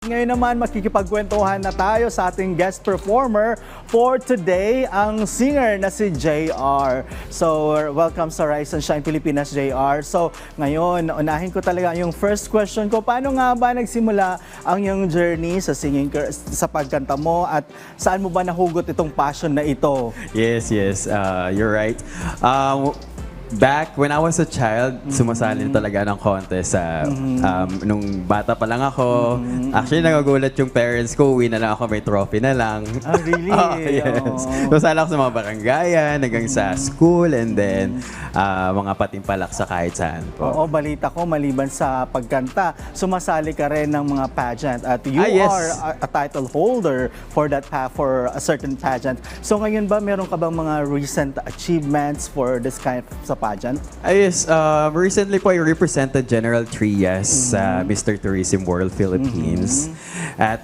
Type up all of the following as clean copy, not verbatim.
Ngayon naman makikipagkwentuhan na tayo sa ating guest performer for today, ang singer na si JR. So, welcome sa Rise and Shine Pilipinas, JR. So, ngayon, unahin ko talaga yung first question ko. Paano nga ba nagsimula ang iyong journey sa singing, sa pagkanta mo, at saan mo ba nahugot itong passion na ito? Yes, you're right. Back when I was a child, sumasali talaga ng contest sa nung bata pa lang ako. Actually, nagagulat yung parents ko, uwi na lang ako, may trophy na lang. Ah, really? Yes. Sumasali ako sa mga barangayan, hanggang sa school, and then mga patimpalak sa kahit saan po. Oo, balita ko, maliban sa pagkanta, sumasali ka rin ng mga pageant at you Yes. are a title holder for that for a certain pageant. So ngayon ba meron ka bang mga recent achievements for this kind of pageant? Yes, recently po I represented General Trias sa Mr. Tourism World Philippines. At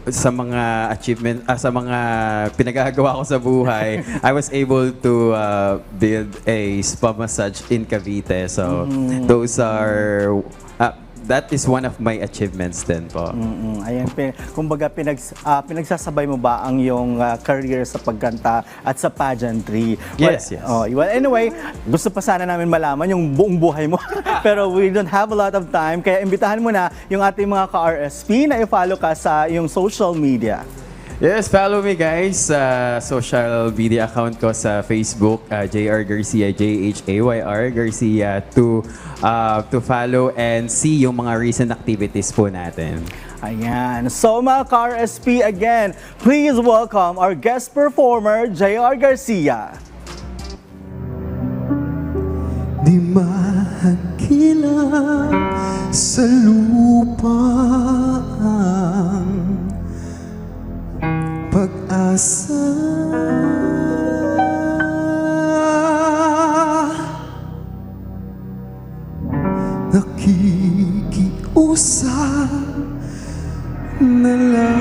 sa mga achievement, sa mga pinagagawa ko sa buhay, I was able to build a spa massage in Cavite. So those are that is one of my achievements din po. Ayan, kumbaga pinagsasabay mo ba ang iyong career sa pagkanta at sa pageantry? Yes. Well, anyway, gusto pa sana namin malaman yung buong buhay mo. Pero we don't have a lot of time, kaya imbitahan mo na yung ating mga ka-RSP na i-follow ka sa iyong social media. Yes, follow me guys sa social media account ko sa Facebook, JR Garcia, JHAYR Garcia, to follow and see yung mga recent activities po natin. Ayan. So mga ka-RSP, again, please welcome our guest performer, JR Garcia. Di mahagkilang sa lupa ang pag-asa, nakikiusap na lang.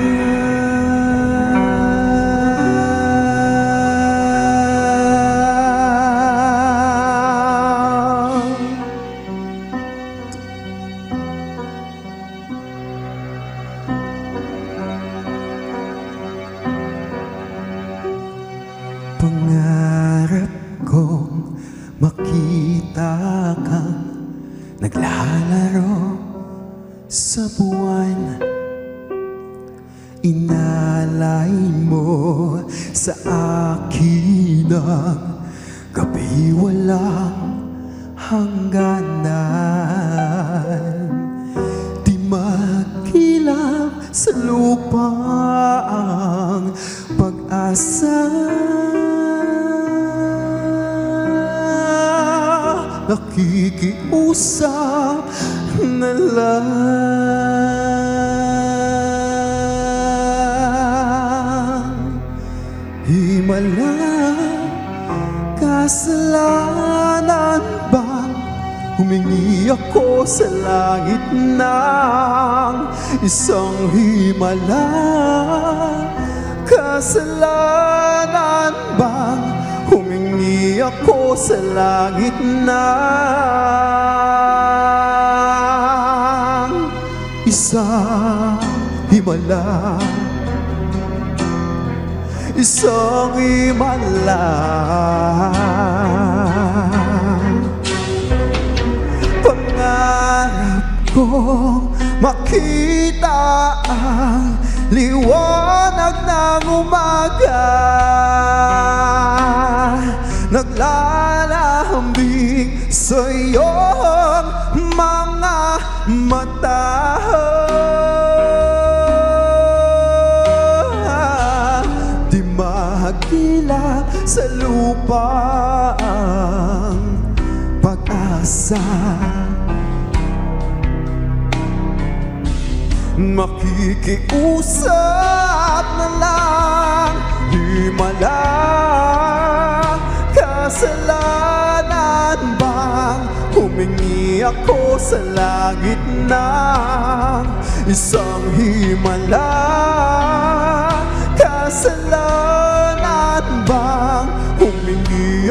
Pangarap kong makita kang naglalaro sa buwan. Inalay mo sa akin ang gabi walang hangganan. Di magkilang sa lupa ang pag-asa, nakikiusap na lang. Himala, kasalanan bang humingi ako sa langit ng isang himala? Kasalanan bang humingi ako sa langit ng isang himala? Isang himala. Pangarap kong makita ang liwanag ng umaga, naglalambing sa iyong mga mata. Di mahagila sa lupa ang pag-asa, makikiusap na lang. Himala, kasalanan bang humingi ako sa langit ng isang himala? Kasalanan bang humingi